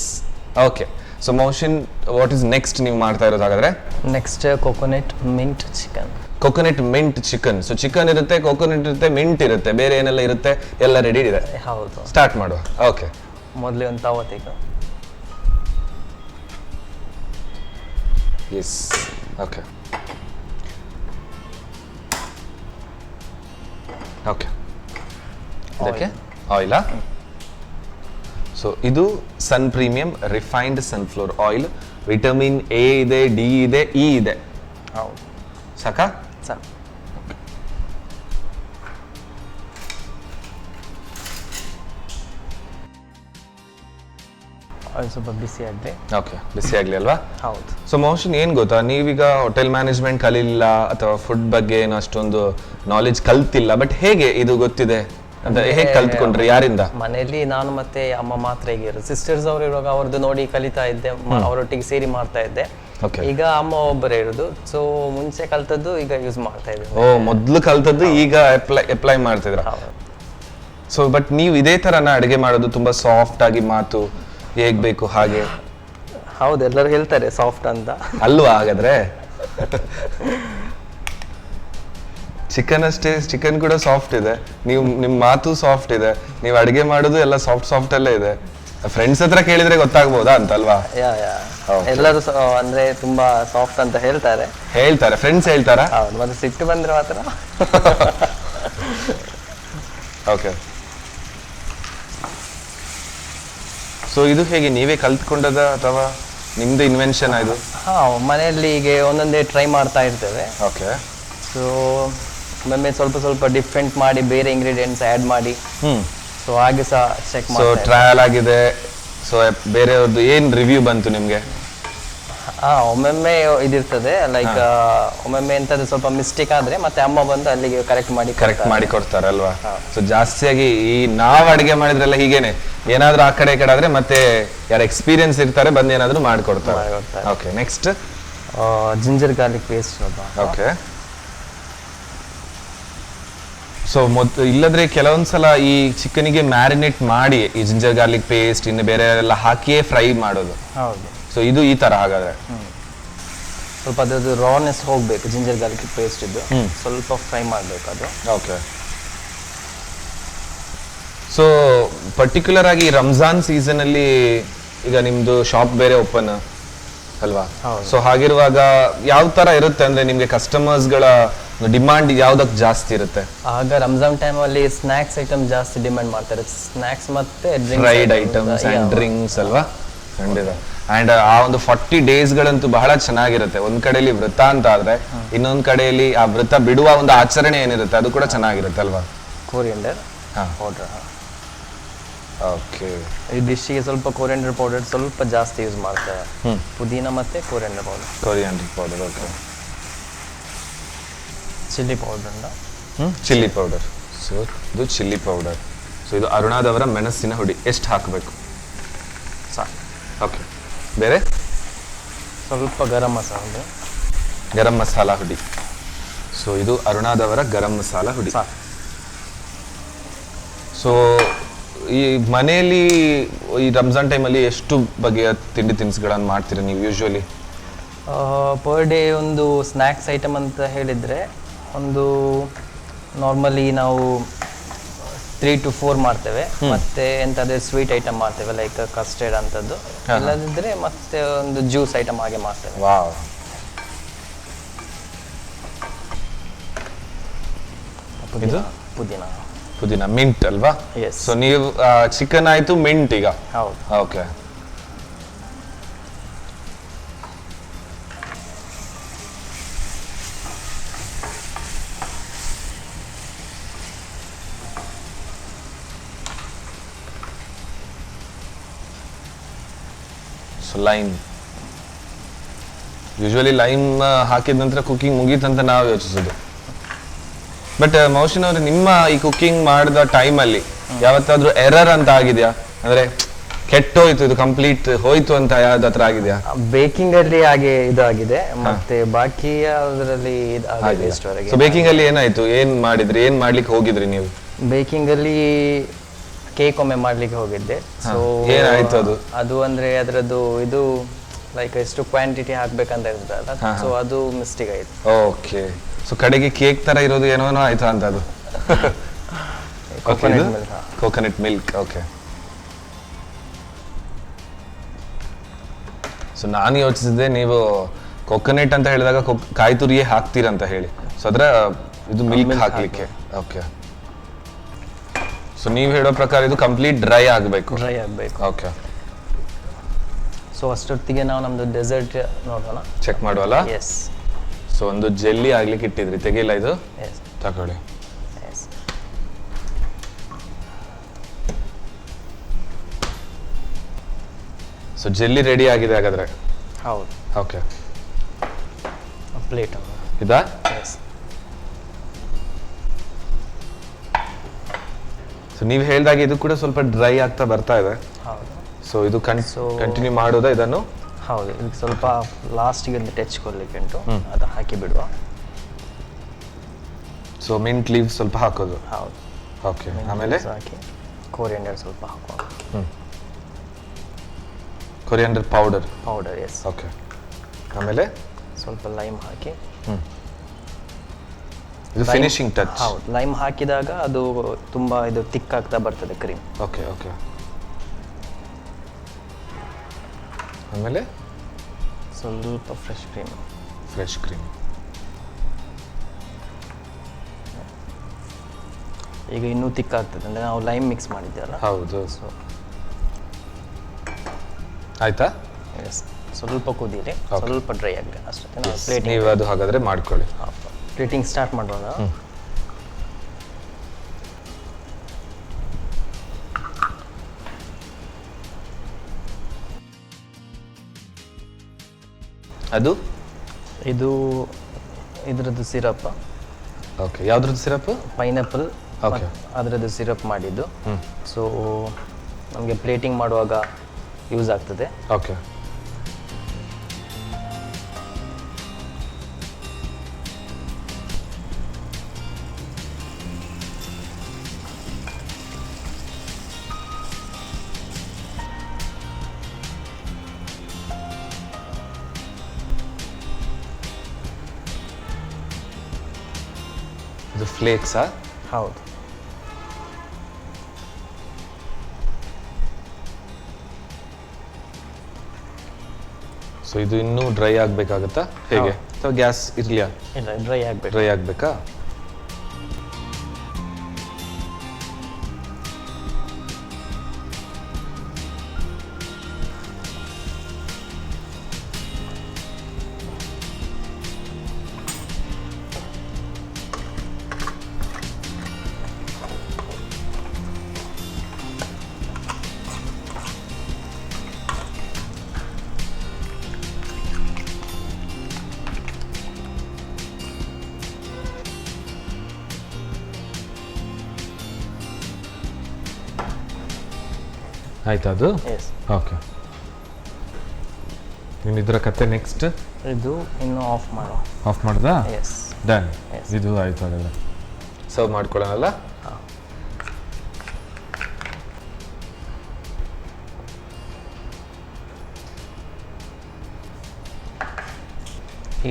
Okay. So Mohsin what is next ನೀವು ಮಾಡ್ತಾ ಇರೋದಾಗಾದ್ರೆ? Next coconut mint chicken. Coconut mint chicken. So chicken ಇರುತ್ತೆ, ಕೊಕೊನಟ್ ಇರುತ್ತೆ, ಮಿಂಟ್ ಇರುತ್ತೆ, ಬೇರೆ ಏನೆಲ್ಲ ಇರುತ್ತೆ ಎಲ್ಲ ರೆಡಿ ಇದೆ. ಹೌದು. ಸ್ಟಾರ್ಟ್ ಮಾಡುವ. ಓಕೆ, ಮೊದಲೇ ಒಂದು ತವ ತೆಗೆ. Yes, okay okay. ಇದಕ್ಕೆ ಆಯಿಲಾ? ಸೊ ಇದು sun premium refined sunflower oil. Vitamin A ಇದೆ, ಡಿ ಇದೆ, ಇ ಇದೆ. ಹೌದು. ಸಾಕಾ? ಸಾಕು. ಆಯಿಲ್ ಸ್ವಲ್ಪ ಬಿಸಿ ಆಗಲಿ. ಓಕೆ, ಬಿಸಿ ಆಗಲಿ ಅಲ್ವಾ? ಹೌದು. ಸೊ ಮೋಷನ್ ಏನು ಗೊತ್ತಾ, ನೀವೀಗ ಹೋಟೆಲ್ ಮ್ಯಾನೇಜ್ಮೆಂಟ್ ಕಲಿಲ್ಲ ಅಥವಾ ಫುಡ್ ಬಗ್ಗೆ ಏನು ಅಷ್ಟೊಂದು ನಾಲೆಜ್ ಕಲ್ತಿಲ್ಲ, ಬಟ್ ಹೇಗೆ ಇದು ಗೊತ್ತಿದೆ ಅಂತ ಹೇಗೆ ಕಲ್ತ್ಕೊಂಡ್ರಿ, ಯಾರಿಂದ? ಮನೆಯಲ್ಲಿ ನಾನು ಮತ್ತೆ ಅಮ್ಮ ಮಾತ್ರ ಈಗ ಇರೋದು. ಸಿಸ್ಟರ್ಸ್ ಅವರು ಇರುವಾಗ ಅವ್ರದ್ದು ನೋಡಿ ಕಲಿತಾ ಇದ್ದೆ, ಅವರೊಟ್ಟಿಗೆ ಸೇರಿ ಮಾಡ್ತಾ ಇದ್ದೆ. Okay. ಈಗ ಅಮ್ಮ ಒಬ್ಬರೇ ಇರೋದು. ಸೊ ಮುಂಚೆ ಕಲ್ತದ್ದು ಈಗ ಯೂಸ್ ಮಾಡ್ತಾ ಇದ್ದೆ. ಓ, ಮೊದ್ಲು ಕಲ್ತದ್ದು ಈಗ ಅಪ್ಲೈ ಮಾಡ್ತಿದ್ರ? ಸೊ ಬಟ್ ನೀವು ಇದೇ ತರನ ಅಡುಗೆ ಮಾಡೋದು, ತುಂಬಾ ಸಾಫ್ಟ್ ಆಗಿ ಮಾತು ಹೇಗ್ ಬೇಕು ಹಾಗೆ? ಹೌದು, ಎಲ್ಲರೂ ಹೇಳ್ತಾರೆ ಸಾಫ್ಟ್ ಅಂತ. ಅಲ್ವಾ? ಹಾಗಾದ್ರೆ ಚಿಕನ್ ಅಷ್ಟೇ, ಚಿಕನ್ ಕೂಡ ಸಾಫ್ಟ್ ಇದೆ, ನೀವು ನಿಮ್ಮ ಮಾತು ಸಾಫ್ಟ್ ಇದೆ, ನೀವು ಅಡುಗೆ ಮಾಡೋದು ಎಲ್ಲ ಸಾಫ್ಟ್ ಅಲ್ಲೇ ಇದೆ. ಫ್ರೆಂಡ್ಸ್ ಹತ್ರ ಕೇಳಿದ್ರೆ ಗೊತ್ತಾಗ್ಬೋದಾ ಅಂತ ಅಲ್ವಾ? Okay. ಎಲ್ಲರೂ ಅಂದ್ರೆ ತುಂಬಾ ಸಾಫ್ಟ್ ಅಂತ ಹೇಳ್ತಾರೆ. ಫ್ರೆಂಡ್ಸ್ ಹೇಳ್ತಾರಾ? ಹೌದು, ಮತ್ತೆ ಸಿಟ್ಟು ಬಂದ್ರೆ ಮಾತ್ರ. ಓಕೆ. ಸೊ ಇದು ಹೇಗೆ, ನೀವೇ ಕಲ್ತ್ಕೊಂಡದ ಅಥವಾ ನಿಮ್ದು ಇನ್ವೆನ್ಷನ್ ಇದು? ಹಾ, ಮನೆಯಲ್ಲಿ ಈಗ ಒಂದೊಂದೇ ಟ್ರೈ ಮಾಡ್ತಾ ಇರ್ತೇವೆ. ಓಕೆ. ಸೊ ಒಮ್ಮೊಮ್ಮೆ ಸ್ವಲ್ಪ ಸ್ವಲ್ಪ ಡಿಫ್ರೆಂಟ್ ಮಾಡಿ ಬೇರೆ ಇಂಗ್ರೀಡಿಯೆಂಟ್ಸ್ ಆ್ಯಡ್ ಮಾಡಿ, ಸೊ ಹಾಗೆ ಸಹ ಚೆಕ್ ಸೊ ಮಾಡಿ. ಟ್ರಯಲ್ ಆಗಿದೆ. ಸೊ ಬೇರೆಯವ್ರದ್ದು ಏನ್ ರಿವ್ಯೂ ಬಂತು ನಿಮ್ಗೆ? ಒಮ್ಮೊಮ್ಮೆ ಇದಿರ್ತದೆ, ಲೈಕ್ ಒಮ್ಮೊಮ್ಮೆ ಎಂತದ್ದು ಸ್ವಲ್ಪ ಮಿಸ್ಟೇಕ್ ಆದ್ರೆ ಮತ್ತೆ ಅಮ್ಮ ಬಂದು ಅಲ್ಲಿಗೆ ಕರೆಕ್ಟ್ ಮಾಡಿ ಕೊಡ್ತಾರಲ್ವಾ? ಸೊ ಜಾಸ್ತಿಯಾಗಿ ಈ ನಾವ್ ಅಡಿಗೆ ಮಾಡಿದ್ರೆಲ್ಲ ಹೀಗೇನೆ, ಏನಾದ್ರೂ ಆ ಕಡೆ ಈ ಕಡೆ ಆದ್ರೆ ಮತ್ತೆ ಯಾರು ಎಕ್ಸ್ಪೀರಿಯನ್ಸ್ ಇರ್ತಾರೆ ಬಂದು ಏನಾದ್ರೂ ಮಾಡ್ಕೊಡ್ತಾರೆ. Okay, next ginger garlic paste ಸ್ವಲ್ಪ. ಓಕೆ. ಸೊ ಇಲ್ಲದ್ರೆ ಕೆಲವೊಂದ್ಸಲ ಈ ಚಿಕನಿಗೆ ಮ್ಯಾರಿನೇಟ್ ಮಾಡಿ ಈ ಜಿಂಜರ್ ಗಾರ್ಲಿಕ್ ಪೇಸ್ಟ್ ಇನ್ನು ಬೇರೆ ಎಲ್ಲ ಹಾಕಿಯೇ ಫ್ರೈ ಮಾಡೋದು. ಹೌದು. ಸೊ ಇದು ಈ ತರ ಹಾಗಾದ್ರೆ ಸ್ವಲ್ಪ ಅದ್ರದ್ದು ರಾನೆಸ್ ಹೋಗ್ಬೇಕು, ಜಿಂಜರ್ ಗಾರ್ಲಿಕ್ ಪೇಸ್ಟ್ ಇದ್ದು ಸ್ವಲ್ಪ ಫ್ರೈ ಮಾಡ್ಬೇಕು ಅದು. ಓಕೆ. ಸೊ ಪರ್ಟಿಕ್ಯುಲರ್ ಆಗಿ ರಂಜಾನ್ ಸೀಸನ್ ಅಲ್ಲಿ ಈಗ ನಿಮ್ದು ಶಾಪ್ ಬೇರೆ ಓಪನ್ ಅಲ್ವಾ? ಸೊ ಹಾಗಿರುವಾಗ ಯಾವ ತರ ಇರುತ್ತೆ ಅಂದ್ರೆ ನಿಮ್ಗೆ ಕಸ್ಟಮರ್ಸ್ ಗಳ ಡಿಮಾಂಡ್ ಯಾವ್ದಕ್ಕೆ ಜಾಸ್ತಿ ಇರುತ್ತೆ? ಆಗ ರಂಜಾನ್ ಟೈಮ್ ಅಲ್ಲಿ ಸ್ನಾಕ್ಸ್ ಐಟಮ್ ಜಾಸ್ತಿ ಡಿಮ್ಯಾಂಡ್ ಮಾಡ್ತಾರೆ. ಸ್ನಾಕ್ಸ್ ಮತ್ತೆ ಫ್ರೈಡ್ ಐಟಮ್ಸ್ ಅಂಡ್ ಡ್ರಿಂಕ್ಸ್ ಅಲ್ವಾ? ಖಂಡಿತ. ಅಂಡ್ ಆ ಒಂದು 40 days ಗಳಂತೂ ಬಹಳ ಚೆನ್ನಾಗಿರುತ್ತೆ. ಒಂದ್ ಕಡೆಯಲ್ಲಿ ವ್ರತ ಅಂತ ಆದ್ರೆ ಇನ್ನೊಂದ್ ಕಡೆಯಲ್ಲಿ ಆ ವ್ರತ ಬಿಡುವ ಒಂದು ಆಚರಣೆ ಏನಿರುತ್ತೆ ಅದು ಕೂಡ ಚೆನ್ನಾಗಿರುತ್ತೆ ಅಲ್ವಾ? Coriander powder. ಓಕೆ. ಈ ಡಿಶ್ಗೆ ಸ್ವಲ್ಪ ಕೋರಿಯಂಡರ್ ಪೌಡರ್ ಸ್ವಲ್ಪ ಜಾಸ್ತಿ ಯೂಸ್ ಮಾಡ್ತಾರೆ. ಪುದೀನ ಮತ್ತೆ coriander powder. Coriander powder. Okay. Chilli powder. Chilli powder. So ಇದು ಚಿಲ್ಲಿ ಪೌಡರ್. ಸೊ ಇದು ಅರುಣಾದವರ ಮೆಣಸಿನ ಹುಡಿ. ಎಷ್ಟು ಹಾಕಬೇಕು? ಸಾಕು. ಓಕೆ. ಬೇರೆ ಸ್ವಲ್ಪ ಗರಂ ಮಸಾಲೆ. ಗರಂ ಮಸಾಲ ಹುಡಿ. ಸೊ ಇದು ಅರುಣಾದವರ ಗರಂ ಮಸಾಲ ಹುಡಿ. ಸಾಕು. ಸೊ ಈ ಮನೆಯಲ್ಲಿ ಈ ರಂಜಾನ್ ಟೈಮಲ್ಲಿ ಎಷ್ಟು ಬಗೆಯ ತಿಂಡಿ ತಿನಿಸುಗಳನ್ನು ಮಾಡ್ತೀರಾ ನೀವು ಯೂಶ್ವಲಿ? ಪರ್ ಡೇ ಒಂದು ಸ್ನ್ಯಾಕ್ಸ್ ಐಟಮ್ ಅಂತ ಹೇಳಿದರೆ ಒಂದು ನಾರ್ಮಲಿ ನಾವು 3 to 4 ಮಾಡ್ತೇವೆ. ಮತ್ತೆ ಎಂತಾದ್ರೆ ಸ್ವೀಟ್ ಐಟಮ್ ಮಾಡ್ತೇವೆ, ಲೈಕ್ ಕಸ್ಟರ್ಡ್ ಅಂತದ್ದು. ಇಲ್ಲದಿದ್ರೆ ಮತ್ತೆ ಒಂದು ಜ್ಯೂಸ್ ಐಟಮ್ ಹಾಗೆ ಮಾಡ್ತೇವೆ. ವಾವ್. ಇದು ಪುದೀನ ಮಿಂಟ್ ಅಲ್ವಾ? Yes. ಸೊ ನೀವು ಚಿಕನ್ ಆಯ್ತು, ಮಿಂಟ್ ಈಗ. ಹೌದು. Okay. So lime, usually lime ಹಾಕಿದ ನಂತರ ಕುಕಿಂಗ್ ಮುಗೀತಂತ ನಾವು ಯೋಚಿಸೋದು. ಬಟ್ ಮೌಶಿನ್ ಅವ್ರೆ, ನಿಮ್ಮ ಈ ಕುಕಿಂಗ್ ಮಾಡಿದ ಟೈಮಲ್ಲಿ ಯಾವತ್ತಾದ್ರೂ ಎರರ್ ಅಂತ ಆಗಿದೆಯಾ? ಅಂದ್ರೆ ಕೆಟ್ಟೋಯ್ತು, ಇದು ಕಂಪ್ಲೀಟ್ ಹೋಯ್ತು ಅಂತ ಯಾವ್ದು ಹತ್ರ ಆಗಿದೆಯಾ? ಬೇಕಿಂಗ್ ಅಲ್ಲಿ ಹಾಗೆ ಇದಾಗಿದೆ, ಮತ್ತೆ ಬಾಕಿ ಅದರಲ್ಲಿ ಇಷ್ಟವರೆಗೆ. ಸೊ ಬೇಕಿಂಗ್ ಅಲ್ಲಿ ಏನಾಯ್ತು? ಏನ್ ಮಾಡಿದ್ರಿ? ಏನ್ ಮಾಡ್ಲಿಕ್ಕೆ ಹೋಗಿದ್ರಿ ನೀವು? ಬೇಕಿಂಗ್ ಅಲ್ಲಿ ಕೇಕ್ ಒಮ್ಮೆ ಮಾಡ್ಲಿಕ್ಕೆ ಹೋಗಿದ್ದೆ. ಸೊ ಏನಾಯ್ತು ಅದು? ಅದು ಅಂದ್ರೆ ಅದರದ್ದು ಇದು ಲೈಕ್ ಎಷ್ಟು ಕ್ವಾಂಟಿಟಿ ಹಾಕ್ಬೇಕಂತ ಇರ್ತದಲ್ಲ, ಸೊ ಅದು ಮಿಸ್ಟೇಕ್ ಆಯ್ತು. ಓಕೆ. ಸೊ ಕಡೆಗೆ ಕೇಕ್ ತರ ಇರೋದು ಏನೋ ಆಯ್ತಾ ಅಂತ ಅದು ಕೋಕೋನಟ್ ಮಿಲ್ಕ್. ಓಕೆ, ಸೊ ನಾನು ಯೋಚಿಸಿದ್ದೆ ನೀವು ಕೊಕೊನೆಟ್ ಅಂತ ಹೇಳಿದಾಗ ಕಾಯಿ ತುರಿಯೇ ಹಾಕ್ತೀರಂತ ಹೇಳಿ, ಸೊ ಅದರ ಇದು ಮಿಲ್ಕ್ ಹಾಕ್ಲಿಕ್ಕೆ. ಓಕೆ, ಸೊ ನೀವು ಹೇಳೋ ಪ್ರಕಾರ ಇದು ಕಂಪ್ಲೀಟ್ ಡ್ರೈ ಆಗಬೇಕು. ಓಕೆ, ಸೊ ಅಷ್ಟೊತ್ತಿಗೆ ನಾವು ನಮ್ದು ಡೆಸರ್ಟ್ ನೋಡೋಣ, ಚೆಕ್ ಮಾಡುವಲ್ಲ. ಎಸ್. ಸೊ ಒಂದು ಜೆಲ್ಲಿ ಆಗ್ಲಿಕ್ಕೆ ಇಟ್ಟಿದ್ರಿ, ತೆಗಿಲ್ಲ ಇದು? ಎಸ್, ತಗೊಳ್ಳಿ. ಎಸ್. ಸೊ ಜೆಲ್ಲಿ ರೆಡಿ ಆಗಿದೆ ಹಾಗಾದ್ರೆ? ಹೌದು. ಓಕೆ, ಪ್ಲೇಟ್ ಇದಾ? ಎಸ್. ಸೊ ನೀವು ಹೇಳಿದಾಗ ಇದು ಕೂಡ ಸ್ವಲ್ಪ ಡ್ರೈ ಆಗ್ತಾ ಬರ್ತಾ ಇದೆ. ಹೌದು. ಸೊ ಇದು ಕಂಟಿನ್ಯೂ ಮಾಡೋದಾ ಇದನ್ನು? ಹೌದು, ಇದಕ್ಕೆ ಸ್ವಲ್ಪ ಲಾಸ್ಟಿಗೆ ಒಂದು ಟಚ್ ಕೊಡ್ಲಿಕ್ಕೆ ಉಂಟು, ಅದು ಹಾಕಿ ಬಿಡುವ. ಸೊ ಮಿಂಟ್ ಲೀವ್ ಸ್ವಲ್ಪ ಹಾಕೋದು? ಹೌದು. ಓಕೆ, ಆಮೇಲೆ ಹಾಕಿ ಕೊರಿಯಂಡರ್ ಸ್ವಲ್ಪ ಹಾಕುವ. Coriander powder? Powder, yes. Okay, ಆಮೇಲೆ ಸ್ವಲ್ಪ ಲೈಮ್ ಹಾಕಿ. ಇದು ಫಿನಿಶಿಂಗ್ ಟಚ್? ಹೌದು, ಲೈಮ್ ಹಾಕಿದಾಗ ಅದು ತುಂಬಾ ಇದು ಥಿಕ್ ಆಗ್ತಾ ಬರ್ತದೆ ಕ್ರೀಮ್. Okay, okay. ಆಮೇಲೆ ಸ್ವಲ್ಪ ಫ್ರೆಶ್ ಕ್ರೀಮ್. Fresh cream. ಈಗ ಇನ್ನೂ ಥಿಕ್ ಆಗ್ತದೆ, ಅಂದ್ರೆ ನಾವು ಲೈಮ್ ಮಿಕ್ಸ್ ಮಾಡಿದ್ದೇವಲ್ಲ. ಹೌದು. ಸೊ ಆಯ್ತಾ? ಎಸ್, ಸ್ವಲ್ಪ ಕುದೀಲಿ, ಸ್ವಲ್ಪ ಡ್ರೈ ಆಗಲಿ ಅಷ್ಟೇ. ನಾವು ಪ್ಲೇಟಿಂಗ್ ನೀವು ಅದು ಹಾಗಾದ್ರೆ ಮಾಡ್ಕೊಳ್ಳಿ. ಪ್ಲೇಟಿಂಗ್ ಸ್ಟಾರ್ಟ್ ಮಾಡೋಣ. ಅದು ಇದ್ರದ್ದು ಸಿರಪ್. ಓಕೆ, ಯಾವ್ದ್ರದ್ದು ಸಿರಪ್? ಪೈನಾಪಲ್. ಓಕೆ, ಅದರದ್ದು ಸಿರಪ್ ಮಾಡಿದ್ದು. ಸೊ ನಮಗೆ ಪ್ಲೇಟಿಂಗ್ ಮಾಡುವಾಗ ಯೂಸ್ ಆಗ್ತದೆ. ಓಕೆ. ಇದು ಫ್ಲೇಕ್ಸಾ? ಹೌದು. ಸೊ ಇದು ಇನ್ನೂ ಡ್ರೈ ಆಗ್ಬೇಕಾಗತ್ತಾ ಹೇಗೆ, ಅಥವಾ ಗ್ಯಾಸ್ ಇರ್ಲಿಯಾ? ಇಲ್ಲ, ಡ್ರೈ ಆಗಬೇಕು. ಡ್ರೈ ಆಗ್ಬೇಕಾ? ಆಯ್ತಾ ಅದು? ಎಸ್. ಓಕೆ, ನೀನು ಇದರ ಕತೆ ನೆಕ್ಸ್ಟ್ ಇದು ಇನ್ನು ಆಫ್ ಮಾಡೋ. ಆಫ್ ಮಾಡ್ದಾ? Yes, done. Yes. ಇದು ಆಯ್ತು ಹಾಗಾದ್ರೆ ಸರ್ವ್ ಮಾಡ್ಕೊಳ್ಳೋಣಲ್ಲ?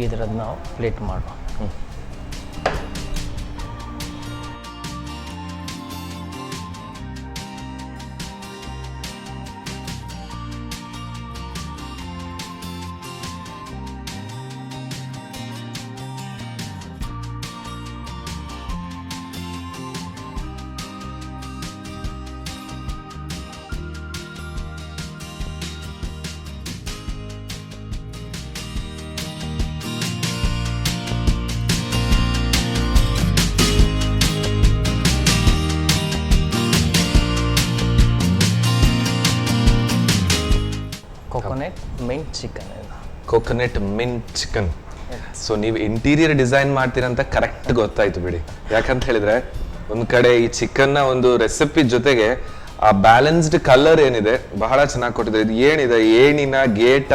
ಇದರದ್ದು ನಾವು ಪ್ಲೇಟ್ ಮಾಡುವ. Coconut mint chicken. Coconut mint chicken. So ನೀವು ಇಂಟೀರಿಯರ್ ಡಿಸೈನ್ ಮಾಡ್ತೀರಂತ ಕರೆಕ್ಟ್ ಗೊತ್ತಾಯ್ತು ಬಿಡಿ. ಯಾಕಂತ ಹೇಳಿದ್ರೆ ಒಂದ್ ಕಡೆ ಈ ಚಿಕನ್ನ ಒಂದು ರೆಸಿಪಿ ಜೊತೆಗೆ ಆ ಬ್ಯಾಲೆನ್ಸ್ಡ್ ಕಲರ್ ಏನಿದೆ ಬಹಳ ಚೆನ್ನಾಗಿ ಕೊಟ್ಟಿದ್ದಾರೆ. ಇದು ಏನಿದೆ, ಏಣಿನ ಗೇಟ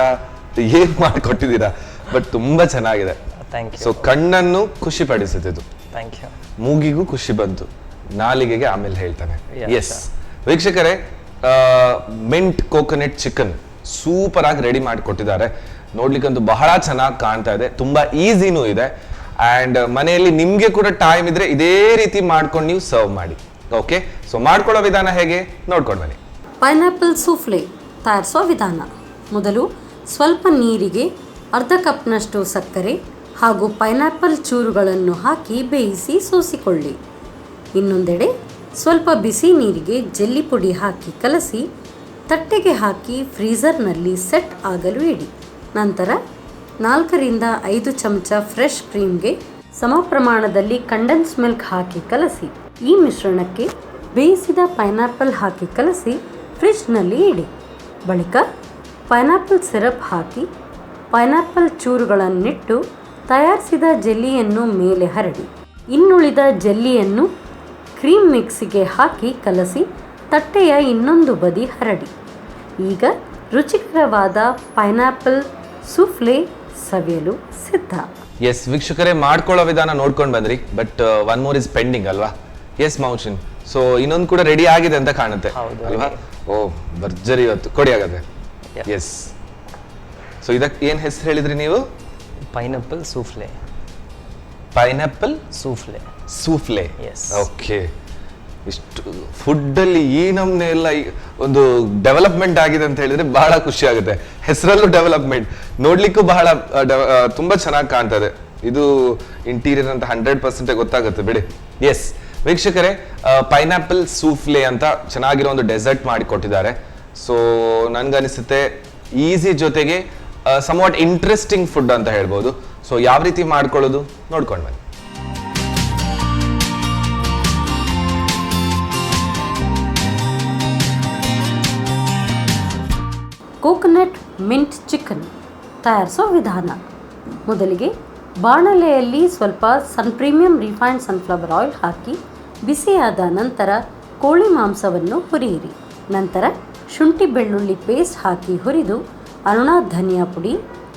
ಏನ್ ಮಾಡಿಕೊಟ್ಟಿದ್ದೀರಾ, ಬಟ್ ತುಂಬಾ ಚೆನ್ನಾಗಿದೆ. Thank you. ಸೊ ಕಣ್ಣನ್ನು ಖುಷಿ ಪಡಿಸುತ್ತೆ ಇದು, ಥ್ಯಾಂಕ್ ಯು. ಮೂಗಿಗೂ ಖುಷಿ ಬಂತು, ನಾಲಿಗೆಗೆ ಆಮೇಲೆ ಹೇಳ್ತಾನೆ. Yeah, ಎಸ್ ವೀಕ್ಷಕರೇ, ಮಿಂಟ್ ಕೋಕೋನಟ್ ಚಿಕನ್ ಸೂಪರ್ ಆಗಿ ರೆಡಿ ಮಾಡಿ ಕೊಟ್ಟಿದ್ದಾರೆ. ನೋಡ್ಲಿಕ್ಕಂತೂ ಬಹಳ ಚೆನ್ನಾಗಿ ಕಾಣ್ತಾ ಇದೆ, ತುಂಬಾ ಈಸಿನೂ ಇದೆ. ಅಂಡ್ ಮನೆಯಲ್ಲಿ ನಿಮ್ಗೆ ಕೂಡ ಟೈಮ್ ಇದ್ರೆ ಇದೇ ರೀತಿ ಮಾಡ್ಕೊಂಡು ನೀವು ಸರ್ವ್ ಮಾಡಿ. ಓಕೆ, ಸೊ ಮಾಡ್ಕೊಳ್ಳೋ ವಿಧಾನ ಹೇಗೆ ನೋಡ್ಕೊಂಡು ಬನ್ನಿ. ಪೈನಾಪಲ್ ಸೂಫ್ಲೆ ತಯಾರಿಸೋ ವಿಧಾನ. ಮೊದಲು ಸ್ವಲ್ಪ ನೀರಿಗೆ ಅರ್ಧ ಕಪ್ನಷ್ಟು ಸಕ್ಕರೆ ಹಾಗೂ ಪೈನಾಪಲ್ ಚೂರುಗಳನ್ನು ಹಾಕಿ ಬೇಯಿಸಿ ಸೋಸಿಕೊಳ್ಳಿ. ಇನ್ನೊಂದೆಡೆ ಸ್ವಲ್ಪ ಬಿಸಿ ನೀರಿಗೆ ಜೆಲ್ಲಿ ಪುಡಿ ಹಾಕಿ ಕಲಸಿ ತಟ್ಟೆಗೆ ಹಾಕಿ ಫ್ರೀಝರ್ನಲ್ಲಿ ಸೆಟ್ ಆಗಲು ಇಡಿ. ನಂತರ 4ರಿಂದ 5 ಚಮಚ ಫ್ರೆಶ್ ಕ್ರೀಮ್ಗೆ ಸಮ ಪ್ರಮಾಣದಲ್ಲಿ ಕಂಡೆನ್ಸ್ ಮಿಲ್ಕ್ ಹಾಕಿ ಕಲಸಿ. ಈ ಮಿಶ್ರಣಕ್ಕೆ ಬೇಯಿಸಿದ ಪೈನಾಪಲ್ ಹಾಕಿ ಕಲಸಿ ಫ್ರಿಡ್ಜ್ನಲ್ಲಿ ಇಡಿ. ಬಳಿಕ ಪೈನಾಪಲ್ ಸಿರಪ್ ಹಾಕಿ ಪೈನಾಪಲ್ ಚೂರುಗಳನ್ನಿಟ್ಟು ತಯಾರಿಸಿದ ಜೆಲ್ಲಿಯನ್ನು ಮೇಲೆ ಹರಡಿ. ಇನ್ನುಳಿದ ಜೆಲ್ಲಿಯನ್ನು ಕ್ರೀಮ್ ಮಿಕ್ಸಿಗೆ ಹಾಕಿ ಕಲಸಿ ತಟ್ಟೆಯ ಇನ್ನೊಂದು ಬದಿ ಹರಡಿ. ಈಗ ರುಚಿಕರವಾದ ಪೈನಾಪಲ್ ಸೂಫ್ಲೆ ಸವಿಯಲು ಸಿದ್ಧ. ಎಸ್ ವೀಕ್ಷಕರೇ, ಮಾಡ್ಕೊಳ್ಳೋ ವಿಧಾನ ನೋಡ್ಕೊಂಡು ಬಂದ್ರಿ. But one more is pending ಅಲ್ವಾ? ಎಸ್ ಮೌಶಿನ್, ಸೊ ಇನ್ನೊಂದು ಕೂಡ ರೆಡಿ ಆಗಿದೆ ಅಂತ ಕಾಣುತ್ತೆ ಅಲ್ವಾ? ಓ ಭರ್ಜರಿ, ಇವತ್ತು ಕೊಡಿ ಹಾಗಾದ್ರೆ. ಎಸ್, ಸೊ ಇದಕ್ಕೆ ಏನ್ ಹೆಸರು ಹೇಳಿದ್ರಿ ನೀವು? Pineapple souffle. Pineapple souffle. Souffle. Yes. Okay, ಇಷ್ಟು ಫುಡ್ಡಲ್ಲಿ ಈ ನಮ್ನೆ ಎಲ್ಲ ಒಂದು ಡೆವಲಪ್ಮೆಂಟ್ ಆಗಿದೆ ಅಂತ ಹೇಳಿದ್ರೆ ಬಹಳ ಖುಷಿ ಆಗುತ್ತೆ. ಹೆಸರಲ್ಲೂ ಡೆವಲಪ್ಮೆಂಟ್, ನೋಡ್ಲಿಕ್ಕೂ ಬಹಳ ತುಂಬಾ ಚೆನ್ನಾಗಿ ಕಾಣ್ತದೆ. ಇದು ಇಂಟೀರಿಯರ್ ಅಂತ 100% ಗೊತ್ತಾಗುತ್ತೆ ಬಿಡಿ. ಎಸ್ ವೀಕ್ಷಕರೇ, ಪೈನಾಪಲ್ ಸೂಫ್ಲೆ ಅಂತ ಚೆನ್ನಾಗಿರೋ ಒಂದು ಡೆಸರ್ಟ್ ಮಾಡಿ ಕೊಟ್ಟಿದ್ದಾರೆ. ಸೊ ನನ್ಗನಿಸುತ್ತೆ ಈಸಿ ಜೊತೆಗೆ ಸಮ್ವಾಟ್ ಇಂಟ್ರೆಸ್ಟಿಂಗ್ ಫುಡ್ ಅಂತ ಹೇಳ್ಬೋದು. ಸೊ ಯಾವ ರೀತಿ ಮಾಡ್ಕೊಳ್ಳೋದು ನೋಡ್ಕೊಂಡು ಬನ್ನಿ. ಕೋಕೋನಟ್ ಮಿಂಟ್ ಚಿಕನ್ ತಯಾರಿಸೋ ವಿಧಾನ. ಮೊದಲಿಗೆ ಬಾಣಲೆಯಲ್ಲಿ ಸ್ವಲ್ಪ ಪ್ರೀಮಿಯಂ ರಿಫೈನ್ಡ್ ಸನ್ಫ್ಲವರ್ ಆಯಿಲ್ ಹಾಕಿ ಬಿಸಿಯಾದ ನಂತರ ಕೋಳಿ ಮಾಂಸವನ್ನು ಹುರಿಯಿರಿ. ನಂತರ ಶುಂಠಿ ಬೆಳ್ಳುಳ್ಳಿ ಪೇಸ್ಟ್ ಹಾಕಿ ಹುರಿದು ಅರುಣಾ ಧನಿಯಾ ಪುಡಿ,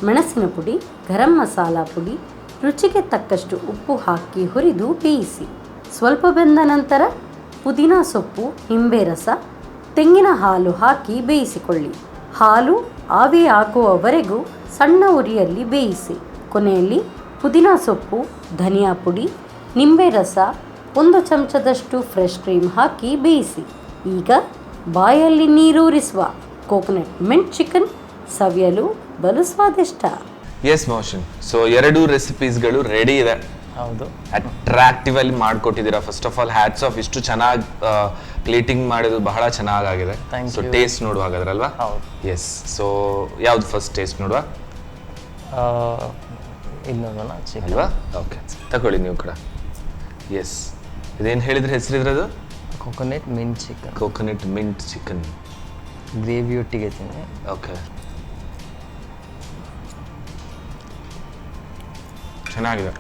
ಮೆಣಸಿನ ಪುಡಿ, ಗರಂ ಮಸಾಲ ಪುಡಿ, ರುಚಿಗೆ ತಕ್ಕಷ್ಟು ಉಪ್ಪು ಹಾಕಿ ಹುರಿದು ಬೇಯಿಸಿ. ಸ್ವಲ್ಪ ಬೆಂದ ನಂತರ ಪುದೀನ ಸೊಪ್ಪು, ನಿಂಬೆ ರಸ, ತೆಂಗಿನ ಹಾಲು ಹಾಕಿ ಬೇಯಿಸಿಕೊಳ್ಳಿ. ಹಾಲು ಆವಿ ಆಗುವವರೆಗೂ ಸಣ್ಣ ಉರಿಯಲ್ಲಿ ಬೇಯಿಸಿ. ಕೊನೆಯಲ್ಲಿ ಪುದೀನ ಸೊಪ್ಪು, ಧನಿಯಾ ಪುಡಿ, ನಿಂಬೆ ರಸ, 1 ಚಮಚದಷ್ಟು ಫ್ರೆಶ್ ಕ್ರೀಮ್ ಹಾಕಿ ಬೇಯಿಸಿ. ಈಗ ಬಾಯಲ್ಲಿ ನೀರೂರಿಸುವ ಕೋಕೋನಟ್ ಮಿಂಟ್ ಚಿಕನ್ ಸವಿಯಲು ಬಲು ಸ್ವಾದಿಷ್ಟ. ಎಸ್ ಮೋಷನ್, ಸೊ 2 ರೆಸಿಪೀಸ್ಗಳು ರೆಡಿ ಇದೆ. ಹೌದು, ಅಟ್ರಾಕ್ಟಿವ್ ಅಲ್ಲಿ ಮಾಡ್ಕೊಟ್ಟಿದ್ದೀರಾ. First of all hats off, ಇಷ್ಟು ಚೆನ್ನಾಗಿ ಪ್ಲೇಟಿಂಗ್ ಮಾಡಿದ್ದು ಬಹಳ ಚೆನ್ನಾಗಿದೆ. ಸೊ ಟೇಸ್ಟ್ ನೋಡುವ ಹಾಗಾದ್ರಲ್ವಾ? ಎಸ್, ಸೊ ಯಾವ್ದು ಫಸ್ಟ್ ಟೇಸ್ಟ್ ನೋಡುವ? ಇನ್ನೊಂದು ಅಲ್ವಾ? ಓಕೆ, ತಗೊಳ್ಳಿ ನೀವು ಕೂಡ. ಎಸ್, ಇದೇನು ಹೇಳಿದ್ರೆ ಹೆಸರು ಇದ್ರದ್ದು? Coconut mint chicken. Coconut mint chicken gravy ಒಟ್ಟಿಗೆ ತಿನ್ನಿ. ಓಕೆ, ಚೆನ್ನಾಗಿದೆ.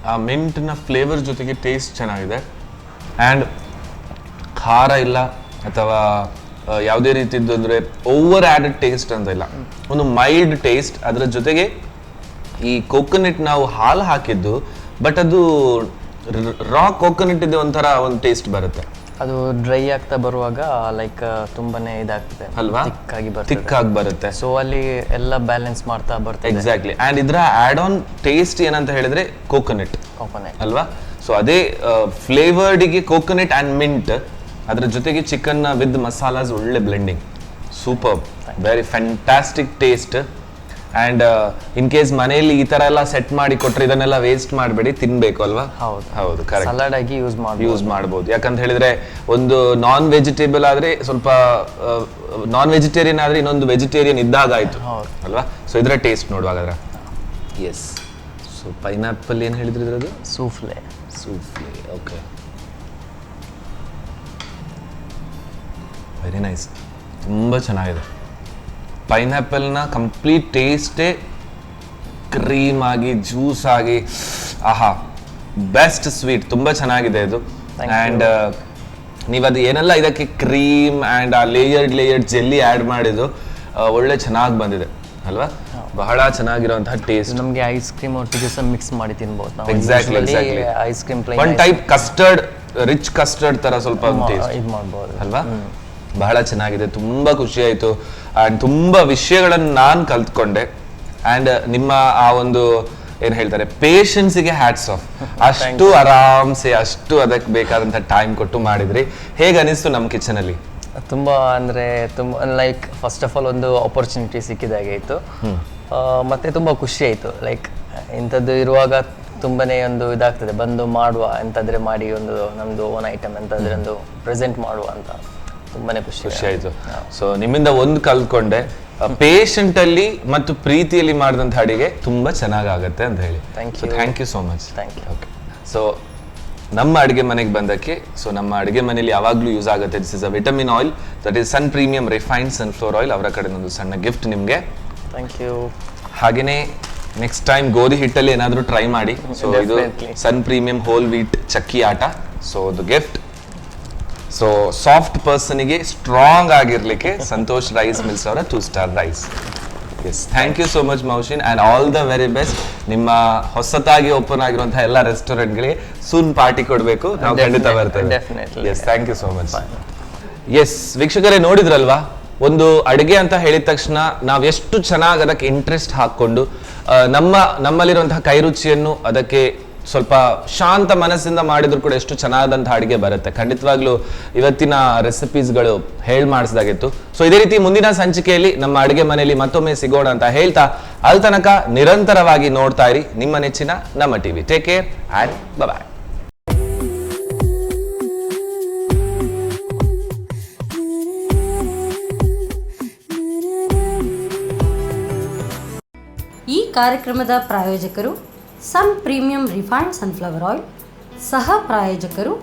ಆ ಮಿಂಟ್ನ ಫ್ಲೇವರ್ ಜೊತೆಗೆ ಟೇಸ್ಟ್ ಚೆನ್ನಾಗಿದೆ. ಆ್ಯಂಡ್ ಖಾರ ಇಲ್ಲ ಅಥವಾ ಯಾವುದೇ ರೀತಿದ್ದು ಅಂದರೆ ಓವರ್ ಆ್ಯಡೆಡ್ ಟೇಸ್ಟ್ ಅಂತ ಇಲ್ಲ, ಒಂದು ಮೈಲ್ಡ್ ಟೇಸ್ಟ್. ಅದರ ಜೊತೆಗೆ ಈ ಕೋಕೋನಟ್ ನಾವು ಹಾಲು ಹಾಕಿದ್ದು, ಬಟ್ ಅದು ರಾ ಕೋಕೋನಟ್ ಇದೆ, ಒಂಥರ ಒಂದು ಟೇಸ್ಟ್ ಬರುತ್ತೆ. ಅದು ಡ್ರೈ ಆಗ್ತಾ ಬರುವಾಗ ಲೈಕ್ ತುಂಬಾನೇ ಇದಾಗ್ತದೆ ಅಲ್ವಾ? ತಿಕ್ಕಾಗಿ ಬರುತ್ತೆ. ಸೊ ಅಲ್ಲಿ ಎಲ್ಲ ಬ್ಯಾಲೆನ್ಸ್ ಮಾಡ್ತಾ ಬರ್ತದೆ. ಎಕ್ಸಾಕ್ಟ್ಲಿ. ಆ್ಯಂಡ್ ಇದರ ಆ್ಯಡ್ ಆನ್ ಟೇಸ್ಟ್ ಏನಂತ ಹೇಳಿದ್ರೆ ಕೋಕೋನಟ್ ಅಲ್ವಾ? ಸೊ ಅದೇ ಫ್ಲೇವರ್ಡಿಗೆ ಕೋಕೋನಟ್ ಆ್ಯಂಡ್ ಮಿಂಟ್, ಅದರ ಜೊತೆಗೆ ಚಿಕನ್ ವಿತ್ ಮಸಾಲಾಸ್, ಒಳ್ಳೆ blending, super, very fantastic taste. And in case ಮನೆಯಲ್ಲಿ ಈ ಥರ ಎಲ್ಲ ಸೆಟ್ ಮಾಡಿ ಕೊಟ್ಟರೆ ಇದನ್ನೆಲ್ಲ ವೇಸ್ಟ್ ಮಾಡಬೇಡಿ, ತಿನ್ನಬೇಕು ಅಲ್ವಾ? ಹೌದು, ಕರೆಕ್ಟ್. ಸಲಾಡ್ ಆಗಿ ಯೂಸ್ ಮಾಡ್ಬೋದು. ಯಾಕಂತ ಹೇಳಿದ್ರೆ ಒಂದು ನಾನ್ ವೆಜಿಟೇಬಲ್ ಆದರೆ ಸ್ವಲ್ಪ ನಾನ್ ವೆಜಿಟೇರಿಯನ್ ಆದರೆ ಇನ್ನೊಂದು ವೆಜಿಟೇರಿಯನ್ ಇದ್ದಾಗಾಯ್ತು ಅಲ್ವಾ? ಸೊ ಇದರ ಟೇಸ್ಟ್ ನೋಡುವಾಗ. ಎಸ್, ಸೊ ಪೈನಾಪಲ್ ಏನು ಹೇಳಿದ್ರಿ ಇದ್ರದ್ದು? ಸೂಫ್ಲೆ. ಓಕೆ, ವೆರಿ ನೈಸ್, ತುಂಬ ಚೆನ್ನಾಗಿದೆ. ಪೈನಾಪಲ್ನ ಕಂಪ್ಲೀಟ್ ಟೇಸ್ಟೇ ಕ್ರೀಮ್ ಆಗಿ, ಜ್ಯೂಸ್ ಆಗಿ, ಆಹಾ, ಬೆಸ್ಟ್ ಸ್ವೀಟ್, ತುಂಬ ಚೆನ್ನಾಗಿದೆ ಇದು. ಆ್ಯಂಡ್ ನೀವದು ಏನೆಲ್ಲ ಇದಕ್ಕೆ ಕ್ರೀಮ್ ಆ್ಯಂಡ್ ಆ ಲೇಯರ್ಡ್ ಜೆಲ್ಲಿ ಆ್ಯಡ್ ಮಾಡಿದ್ದು ಒಳ್ಳೆ ಚೆನ್ನಾಗಿ ಬಂದಿದೆ ಅಲ್ವಾ? ಬಹಳ ಚೆನ್ನಾಗಿರುವಂತಹ ಟೇಸ್ಟ್. ನಮಗೆ ಐಸ್ ಕ್ರೀಮ್ ಒಟ್ಟಿಗೆ ಸಹ ಮಿಕ್ಸ್ ಮಾಡಿ ತಿನ್ಬೋದು ನಾವು. Exactly. Ice cream one type custard, rich custard ತರ ಸ್ವಲ್ಪ ಟೇಸ್ಟ್ ಇದು ಮಾಡ್ಬೋದು ಅಲ್ವಾ? ಬಹಳ ಚೆನ್ನಾಗಿದೆ, ತುಂಬ ಖುಷಿ ಆಯಿತು. ಆ್ಯಂಡ್ ತುಂಬ ವಿಷಯಗಳನ್ನು ನಾನು ಕಲ್ತ್ಕೊಂಡೆ. ಆ್ಯಂಡ್ ನಿಮ್ಮ ಆ ಒಂದು ಏನ್ ಹೇಳ್ತಾರೆ ಪೇಷನ್ಸ್ಗೆ ಹ್ಯಾಟ್ಸ್ ಆಫ್. ಅಷ್ಟು ಆರಾಮ್ಸೆ ಅಷ್ಟು ಅದಕ್ಕೆ ಬೇಕಾದಂತ ಟೈಮ್ ಕೊಟ್ಟು ಮಾಡಿದ್ರಿ. ಹೇಗೆ ಅನಿಸ್ತು ನಮ್ಮ ಕಿಚನ್ ಅಲ್ಲಿ? ತುಂಬ ಅಂದರೆ ತುಂಬ ಲೈಕ್ ಫಸ್ಟ್ ಆಫ್ ಆಲ್ ಒಂದು ಆಪರ್ಚುನಿಟಿ ಸಿಕ್ಕಿದಾಗೆ ಇತ್ತು. ಮತ್ತು ತುಂಬ ಖುಷಿ ಆಯಿತು. ಲೈಕ್ ಇಂಥದ್ದು ಇರುವಾಗ ತುಂಬನೇ ಒಂದು ಇದಾಗ್ತದೆ, ಬಂದು ಮಾಡುವ ಎಂತಾದ್ರೆ ಮಾಡಿ ಒಂದು ನಮ್ಮದು ಓನ್ ಐಟಮ್ ಎಂತಾದ್ರೆ ಒಂದು ಪ್ರೆಸೆಂಟ್ ಮಾಡುವ ಅಂತ ತುಂಬಾನೇ ಖುಷಿ ಆಯಿತು. ಸೊ ನಿಮ್ಮಿಂದ ಒಂದು ಕಲ್ತ್ಕೊಂಡೆ, ಪೇಷಂಟ್ ಅಲ್ಲಿ ಮತ್ತು ಪ್ರೀತಿಯಲ್ಲಿ ಮಾಡಿದಂಥ ಅಡಿಗೆ ತುಂಬಾ ಚೆನ್ನಾಗಾಗತ್ತೆ ಅಂತ ಹೇಳಿ. Thank you so much. Thank you. Okay, so ನಮ್ಮ ಅಡುಗೆ ಮನೆಗೆ ಬಂದಕ್ಕೆ, ಸೊ ನಮ್ಮ ಅಡುಗೆ ಮನೆಯಲ್ಲಿ ಯಾವಾಗಲೂ ಯೂಸ್ ಆಗುತ್ತೆ. This is a vitamin oil, that is sun premium refined sunflower oil. ಅವರ ಕಡೆ ಒಂದು ಸಣ್ಣ ಗಿಫ್ಟ್ ನಿಮಗೆ. Thank you. ಹಾಗೆಯೇ ನೆಕ್ಸ್ಟ್ ಟೈಮ್ ಗೋಧಿ ಹಿಟ್ಟಲ್ಲಿ ಏನಾದರೂ ಟ್ರೈ ಮಾಡಿ. ಸೊ ಇದು sun premium hole wheat chakki atta. So the gift. So soft ಪರ್ಸನ್ಗೆ ಸ್ಟ್ರಾಂಗ್ ಆಗಿರ್ಲಿಕ್ಕೆ ಸಂತೋಷ್ ರೈಸ್ ಮಿಲ್ಸ್ ಅವರ 2 star rice. Yes, thank you so much Mohsin, and all the very best. ನಿಮ್ಮ ಹೊಸತಾಗಿ ಓಪನ್ ಆಗಿರುವಂತಹ ಎಲ್ಲ ರೆಸ್ಟೋರೆಂಟ್ಗಳಿಗೆ ಸೂನ್ ಪಾರ್ಟಿ ಕೊಡಬೇಕು, ನಾವು ಖಂಡಿತ ಬರ್ತೇವೆ. Yes, thank you so much. Yes ವೀಕ್ಷಕರೇ, ನೋಡಿದ್ರಲ್ವಾ, ಒಂದು ಅಡುಗೆ ಅಂತ ಹೇಳಿದ ತಕ್ಷಣ ನಾವು ಎಷ್ಟು ಚೆನ್ನಾಗಿ ಅದಕ್ಕೆ ಇಂಟ್ರೆಸ್ಟ್ ಹಾಕ್ಕೊಂಡು ನಮ್ಮಲ್ಲಿರುವಂತಹ ಕೈರುಚಿಯನ್ನು ಅದಕ್ಕೆ ಸ್ವಲ್ಪ ಶಾಂತ ಮನಸ್ಸಿಂದ ಮಾಡಿದ್ರು ಕೂಡ ಎಷ್ಟು ಚೆನ್ನಾದಂತಹ ಅಡುಗೆ ಬರುತ್ತೆ. ಖಂಡಿತವಾಗ್ಲೂ ಇವತ್ತಿನ ರೆಸಿಪೀಸ್ಗಳು ಮಾಡಿಸಿದಾಗಿತ್ತು. ಸೊ ಇದೇ ರೀತಿ ಮುಂದಿನ ಸಂಚಿಕೆಯಲ್ಲಿ ನಮ್ಮ ಅಡುಗೆ ಮನೆಯಲ್ಲಿ ಮತ್ತೊಮ್ಮೆ ಸಿಗೋಣ ಅಂತ ಹೇಳ್ತಾ, ಅಲ್ಲಿ ತನಕ ನಿರಂತರವಾಗಿ ನೋಡ್ತಾ ಇರಿ ನಿಮ್ಮ ನೆಚ್ಚಿನ ನಮ್ಮ TV. Take care and bye. ಈ ಕಾರ್ಯಕ್ರಮದ ಪ್ರಾಯೋಜಕರು sun premium refined sunflower oil, ಸಹ ಪ್ರಾಯೋಜಕರು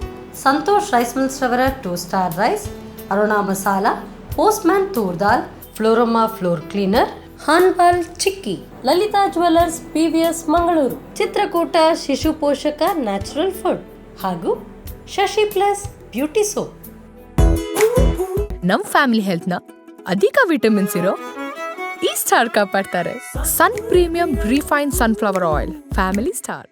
ಸಂತೋಷ್ ರೈಸ್ ಮಿಲ್ಸ್ ರವರ 2 star rice, Aruna masala, Postman toor dal, Floroma floor cleaner, ಹಾನ್ಪಾಲ್ ಚಿಕ್ಕಿ, ಲಲಿತಾ ಜ್ಯುವೆಲ್ಲರ್ಸ್ PVS ಮಂಗಳೂರು, ಚಿತ್ರಕೂಟ ಶಿಶು ಪೋಷಕ ನ್ಯಾಚುರಲ್ ಫುಡ್ ಹಾಗೂ ಶಶಿ ಪ್ಲಸ್ ಬ್ಯೂಟಿ ಸೋಪ್. ನಮ್ ಫ್ಯಾಮಿಲಿ ಹೆಲ್ತ್ನ ಅಧಿಕ ವಿಟಮಿನ್ಸ್ ಇರೋ ಈ ಸ್ಟಾರ್ ಕಾಪಾಡ್ತಾರೆ. Sun premium refined sunflower oil, family star.